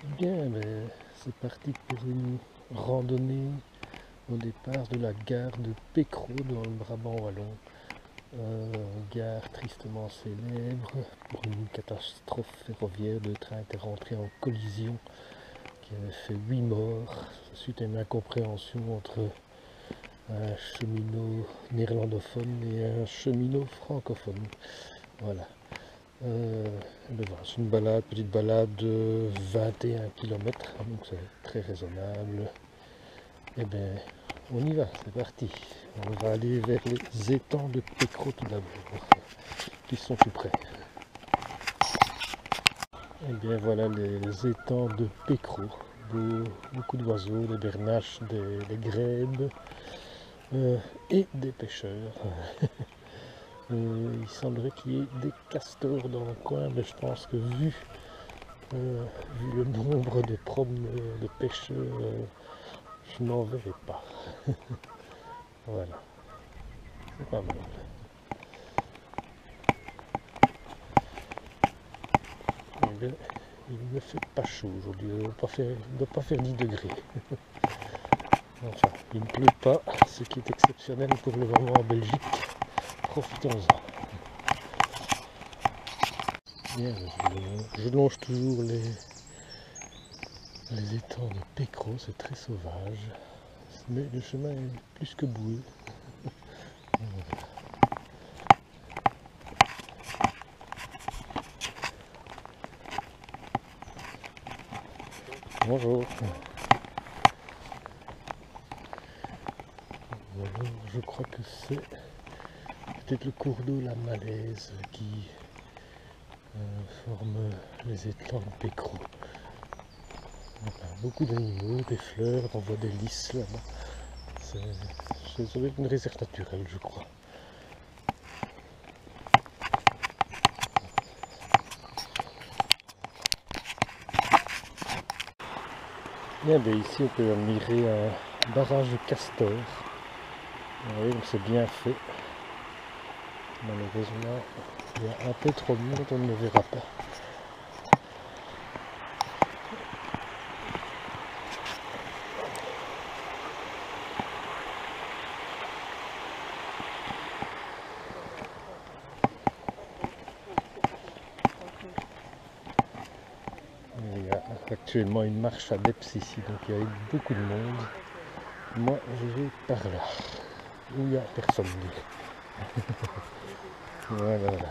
Bien, ben, c'est parti pour une randonnée au départ de la gare de Pécro dans le Brabant wallon. Gare tristement célèbre pour une catastrophe ferroviaire. Le train était rentré en collision qui avait fait 8 morts suite à une incompréhension entre un cheminot néerlandophone et un cheminot francophone. Voilà. C'est une petite balade de 21 km, donc c'est très raisonnable. Et bien, on y va, c'est parti. On va aller vers les étangs de Pécro tout d'abord, qui sont tout près. Et bien voilà les étangs de Pécro. Beaucoup d'oiseaux, des bernaches, des grèbes et des pêcheurs. Il semblerait qu'il y ait des castors dans le coin, mais je pense que vu le nombre de de pêcheurs, je n'en verrai pas. Voilà, c'est pas mal. Il ne fait pas chaud aujourd'hui, il ne doit pas faire 10 degrés. Enfin, il ne pleut pas, ce qui est exceptionnel pour le moment en Belgique. Profitons-en. Bien, je longe toujours les étangs de Pécro, c'est très sauvage. Mais le chemin est plus que boueux. Bonjour. Bonjour. Je crois que c'est peut-être le cours d'eau, la Malaise, qui forme les étangs de Pécro. Voilà, beaucoup d'animaux, des fleurs, on voit des lys là-bas. Ça doit être une réserve naturelle, je crois. Bien, ben ici on peut admirer un barrage de castors. Vous voyez, donc c'est bien fait. Malheureusement, il y a un peu trop de monde, on ne le verra pas. Il y a actuellement une marche adepte ici, donc il y a beaucoup de monde. Moi, je vais par là, où il n'y a personne. Voilà, voilà.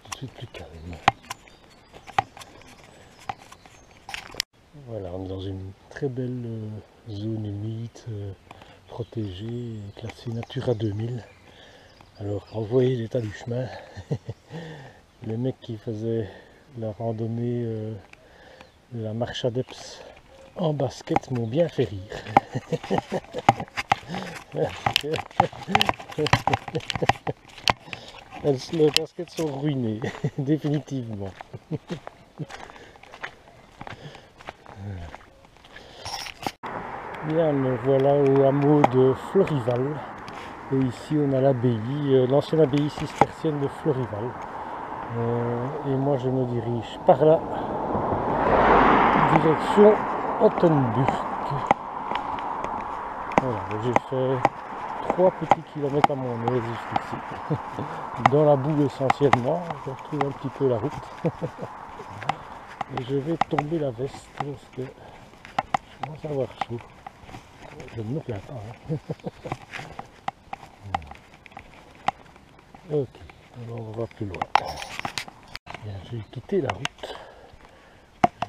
Tout de suite plus calme. Voilà, on est dans une très belle zone humide, protégée, classée Natura 2000. Alors, quand vous voyez l'état du chemin, les mecs qui faisaient la randonnée, la marche adepte en basket m'ont bien fait rire. Les baskets sont ruinées, définitivement. Bien, me voilà au hameau de Florival. Et ici, on a l'abbaye, l'ancienne abbaye cistercienne de Florival. Et moi, je me dirige par là, direction Ottenburg. Voilà, j'ai fait 3 petits kilomètres à mon aise jusqu'ici. Dans la boue essentiellement, je retrouve un petit peu la route. Et je vais tomber la veste parce que je commence à avoir chaud. Je ne me plains pas. Ok, alors on va plus loin. Bien, j'ai quitté la route.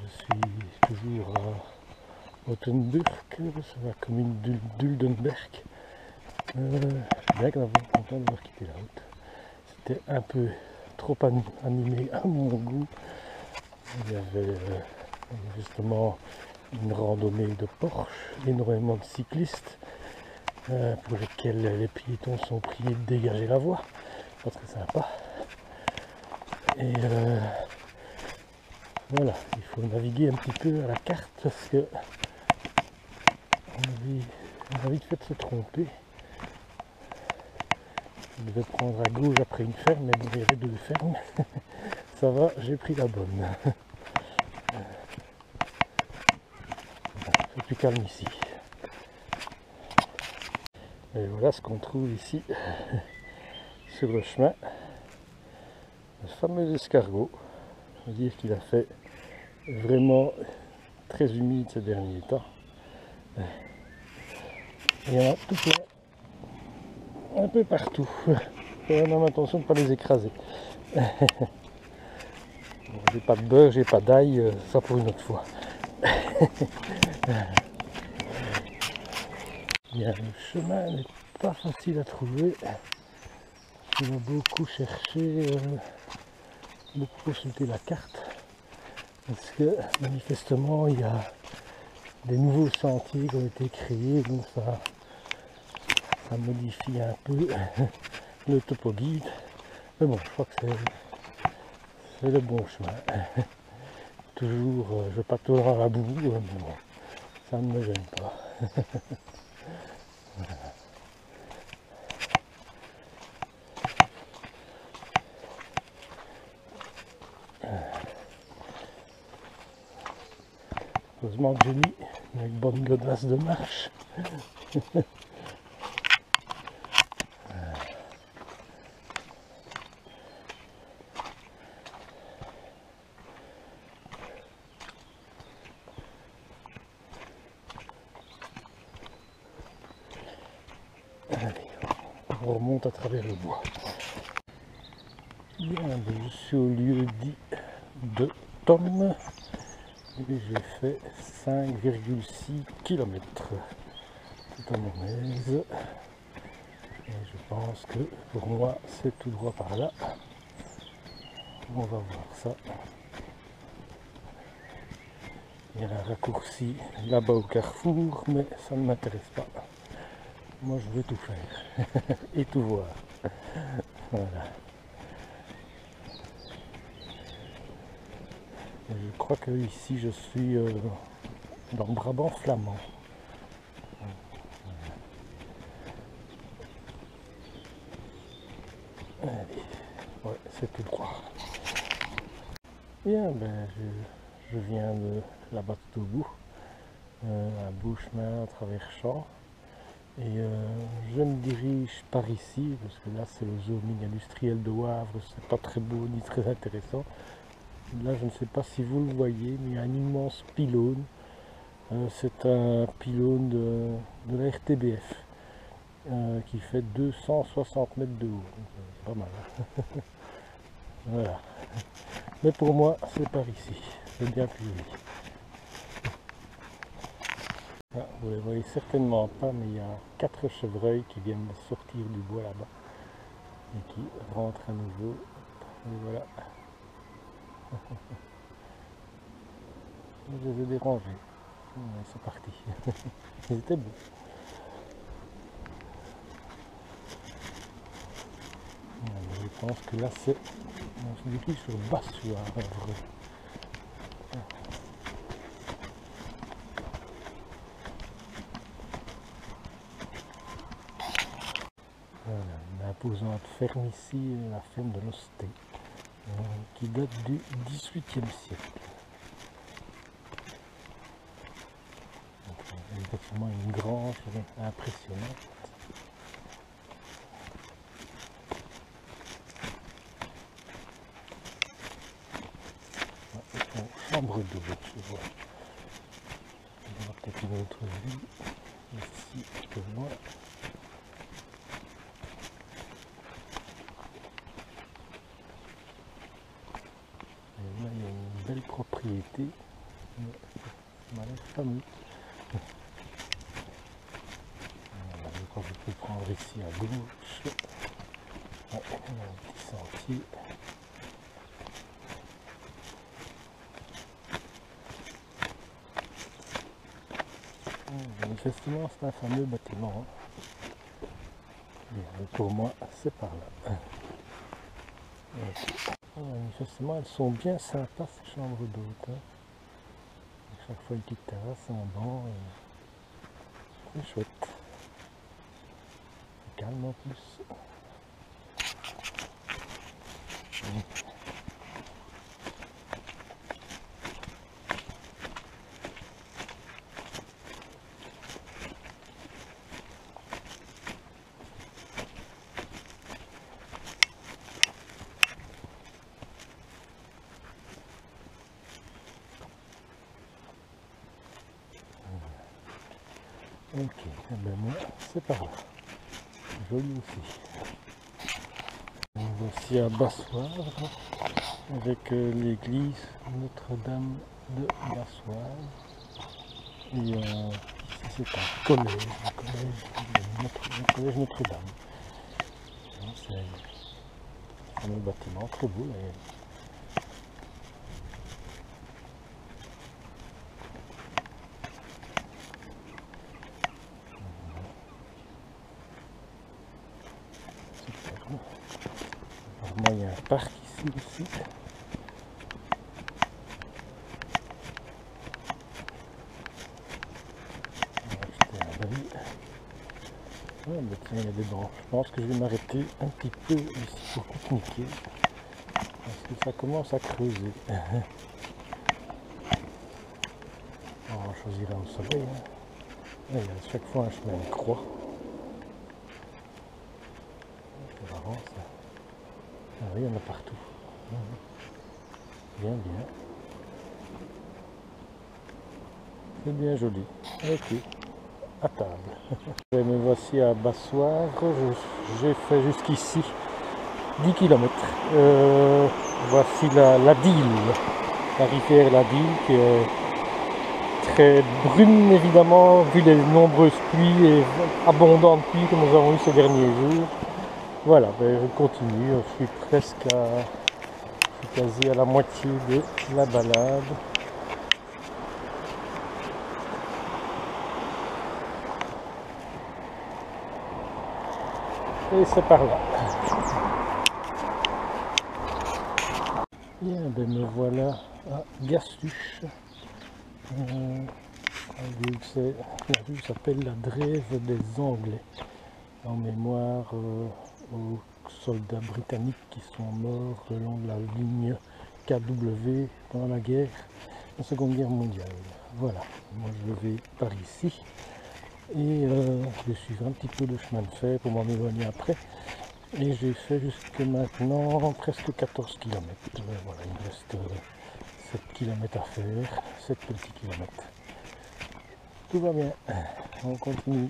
Je suis toujours à Ottenburg, sur la commune d'Uldenberg. Bien content d'avoir quitté la route. C'était un peu trop animé à mon goût. Il y avait justement une randonnée de Porsche, énormément de cyclistes pour lesquels les piétons sont priés de dégager la voie. Pas très sympa. Et Voilà, il faut naviguer un petit peu à la carte parce que on a vite fait de se tromper. Je devais prendre à gauche après une ferme, mais bon, il y avait 2 fermes. Ça va, j'ai pris la bonne. C'est plus calme ici. Et voilà ce qu'on trouve ici sur le chemin. Le fameux escargot. Je veux dire qu'il a fait vraiment très humide ces derniers temps. Il y en a tout plein, un peu partout. Faut vraiment attention de ne pas les écraser. Bon, j'ai pas de beurre, j'ai pas d'ail, ça pour une autre fois. Bien, le chemin n'est pas facile à trouver. Il va beaucoup chercher, beaucoup consulter la carte. Parce que manifestement il y a des nouveaux sentiers qui ont été créés, donc ça modifie un peu le topo guide. Mais bon, je crois que c'est le bon chemin. Toujours, je vais pas toujours à la boue, mais bon, ça ne me gêne pas. Heureusement que j'ai mis une bonne godasse de marche. Allez, on remonte à travers le bois. Bien, je suis au lieu dit de Tom et j'ai fait 5,6 km. Tout à mon aise. Et je pense que pour moi c'est tout droit par là. On va voir ça. Il y a un raccourci là-bas au carrefour, mais ça ne m'intéresse pas. Moi je veux tout faire et tout voir. Voilà. Et je crois que ici je suis dans le Brabant flamand. Allez, ouais, c'est tout droit. Bien, ben je viens de là-bas tout au bout, un beau chemin à travers champs. Et je me dirige par ici, parce que là c'est le zoning industriel de Wavre, c'est pas très beau ni très intéressant. Là je ne sais pas si vous le voyez, mais il y a un immense pylône. C'est un pylône de la RTBF qui fait 260 mètres de haut, c'est pas mal. Voilà. Mais pour moi c'est par ici, c'est bien plus joli. Ah, vous ne les voyez certainement pas, mais il y a 4 chevreuils qui viennent de sortir du bois là-bas et qui rentrent à nouveau. Et voilà. Je les ai dérangés. Ils sont partis. Ils étaient beaux. Je pense que là c'est... On se dirige sur Bassoir. Voilà, une imposante ferme ici, la ferme de l'Osté, qui date du XVIIIe siècle. Donc, effectivement une grange impressionnante. Chambre d'eau, je vois. Il y aura peut-être une autre vue ici que moi. Et là, il y a une belle propriété. Ça m'a l'air fameux. Voilà, je crois que je peux prendre ici à gauche. Ouais, il y a un petit sentier. Manifestement, c'est un fameux bâtiment. Bien, pour moi, c'est par là. Manifestement, elles sont bien sympas ces chambres d'hôtes. Hein. Chaque fois une petite terrasse, un banc. C'est chouette. C'est calme en plus. Ok, et ben moi c'est par là. Joli aussi. Voici à Bassoivre avec l'église Notre-Dame de Bassoivre. Et ici c'est un collège, le collège Notre-Dame. C'est un bâtiment très beau d'ailleurs. Apparemment il y a un parc ici aussi. Ah, bah tiens, il y a des bancs. Je pense que je vais m'arrêter un petit peu ici pour pique-niquer. Parce que ça commence à creuser. On va choisir un soleil. Hein. Là, il y a à chaque fois un chemin de croix. C'est marrant ça. Ah oui, il y en a partout. Bien, bien. C'est bien joli. Ok. À table. Et me voici à Bassoivre. J'ai fait jusqu'ici 10 km. Voici la Dyle, la rivière La Dyle qui est très brune évidemment vu les nombreuses pluies et abondantes pluies que nous avons eues ces derniers jours. Voilà, ben, je continue, je suis presque à, je suis quasi à la moitié de la balade. Et c'est par là. Bien, ben me voilà à Gastuche. La rue s'appelle la Drève des Anglais, en mémoire aux soldats britanniques qui sont morts le long de la ligne KW pendant la guerre, la Seconde Guerre mondiale. Voilà, moi je vais par ici et je vais suivre un petit peu le chemin de fer pour m'en éloigner après. Et j'ai fait jusque maintenant presque 14 km. Voilà, il me reste 7 km à faire, 7 petits kilomètres. Tout va bien, on continue.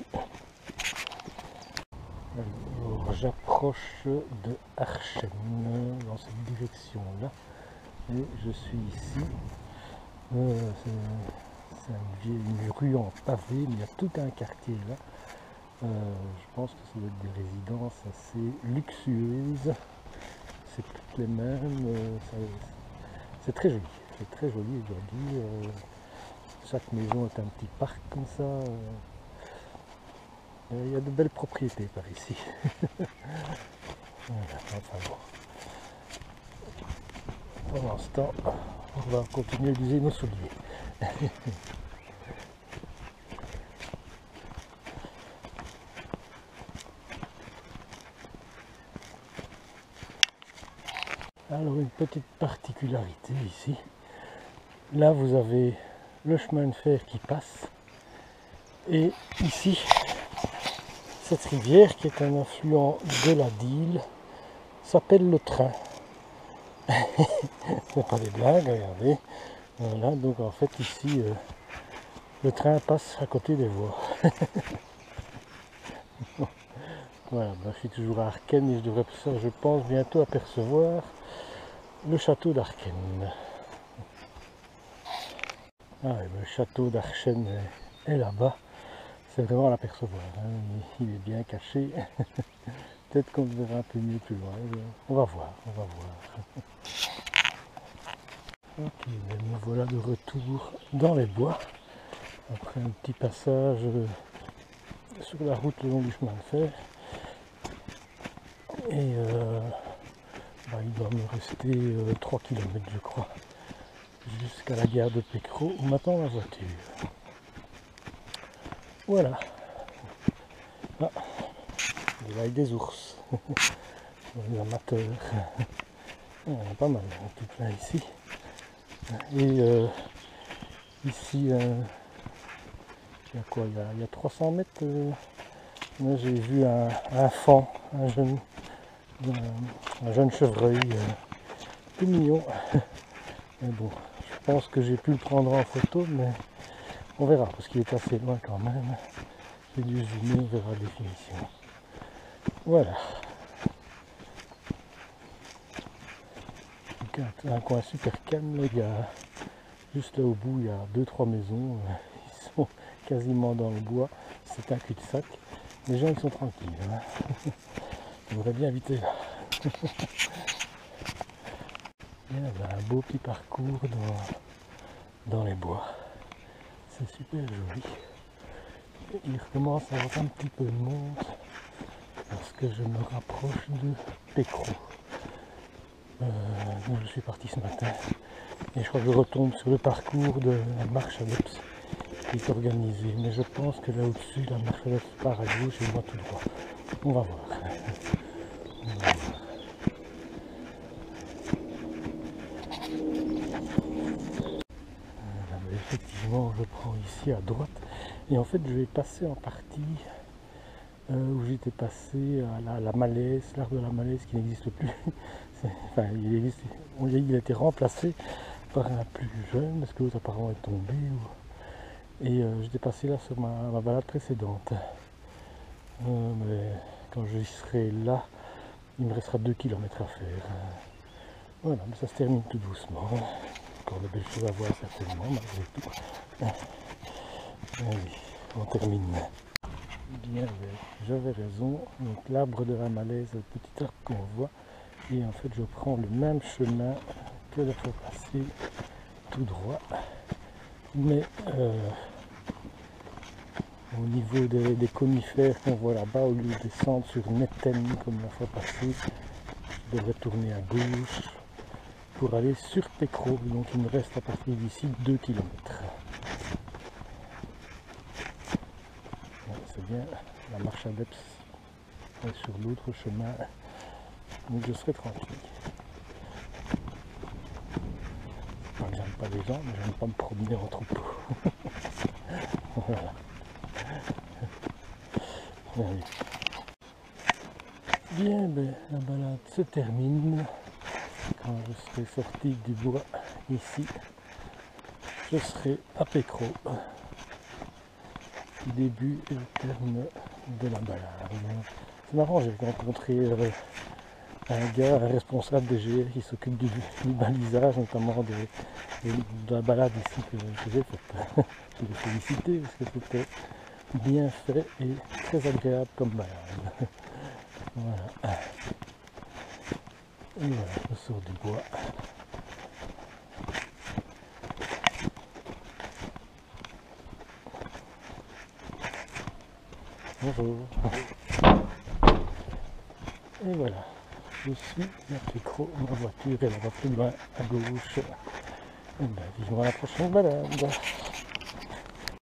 Alors, j'approche de Archennes dans cette direction là et je suis ici. C'est une rue en pavé, mais il y a tout un quartier là. Je pense que ça doit être des résidences assez luxueuses. C'est toutes les mêmes. C'est très joli. C'est très joli, je dois dire. Chaque maison est un petit parc comme ça. Il y a de belles propriétés par ici. Voilà, enfin bon. Pour l'instant, on va continuer d'user nos souliers. Alors une petite particularité ici. Là vous avez le chemin de fer qui passe. Et ici, cette rivière qui est un affluent de la Dyle s'appelle le Train. C'est pas des blagues, regardez. Voilà, donc en fait ici, le train passe à côté des voies. Voilà, ben, je suis toujours à Archennes et je devrais, je pense, bientôt apercevoir le château d'Archennes. Ah, le château d'Archennes est là-bas. C'est vraiment à l'apercevoir. Hein. Il est bien caché. Peut-être qu'on le verra un peu mieux plus loin. On va voir, on va voir. Ok, ben nous voilà de retour dans les bois. Après un petit passage sur la route le long du chemin de fer. Et Bah, il doit me rester 3 km je crois, jusqu'à la gare de Pécro où m'attend la voiture. Voilà. Ah, il y a des ours, des amateurs. Il y en a pas mal, tout plein ici. Et ici, il y a quoi, il y a 300 mètres, moi j'ai vu un faon, un jeune chevreuil, tout mignon. Mais bon, je pense que j'ai pu le prendre en photo, mais on verra, parce qu'il est assez loin quand même. J'ai dû zoomer, on verra la définition. Voilà. Donc un coin super calme, les gars. Juste là au bout, il y a 2-3 maisons. Ils sont quasiment dans le bois. C'est un cul-de-sac. Les gens, ils sont tranquilles. Hein. J'aimerais bien habiter là. Il y a un beau petit parcours dans les bois. C'est super joli. Il recommence à avoir un petit peu de monde parce que je me rapproche de Pécro. Je suis parti ce matin et je crois que je retombe sur le parcours de la marche à l'Eps qui est organisée. Mais je pense que là au-dessus, la marche à l'Eps part à gauche et moi tout droit. On va voir. Effectivement, je prends ici à droite et en fait je vais passer en partie où j'étais passé à la malaise, l'arbre de la malaise qui n'existe plus. Enfin, il a été remplacé par un plus jeune parce que l'autre apparemment est tombé. Et j'étais passé là sur ma balade précédente. Mais quand je serai là, il me restera 2 km à faire. Voilà, mais ça se termine tout doucement. Encore de belles choses à voir certainement, malgré tout. Allez, on termine. Bien, j'avais raison. Donc l'arbre de la malaise, le petit arbre qu'on voit. Et en fait, je prends le même chemin que la fois passée, tout droit. Mais au niveau des conifères qu'on voit là-bas, au lieu de descendre sur Netten comme la fois passée, je devrais tourner à gauche pour aller sur Pécro. Donc il me reste à partir d'ici 2 km. Ouais, c'est bien, la marche à l'Eps est sur l'autre chemin, donc je serai tranquille. Enfin, j'aime pas les gens, mais j'aime pas me promener en troupeau. Voilà. Allez. Bien, ben, la balade se termine. Quand je serai sorti du bois ici, je serai à Pécro. Début et le terme de la balade. C'est marrant, j'ai rencontré un gars, un responsable des GR qui s'occupe du balisage, notamment de la balade ici que j'ai faite. Je l'ai félicité parce que c'était bien fait et très agréable comme balade. Voilà. Et voilà, je sors du bois. Bonjour. Et voilà, je suis à Pécro, ma voiture elle va plus loin à gauche. Et bien, vivement la prochaine balade.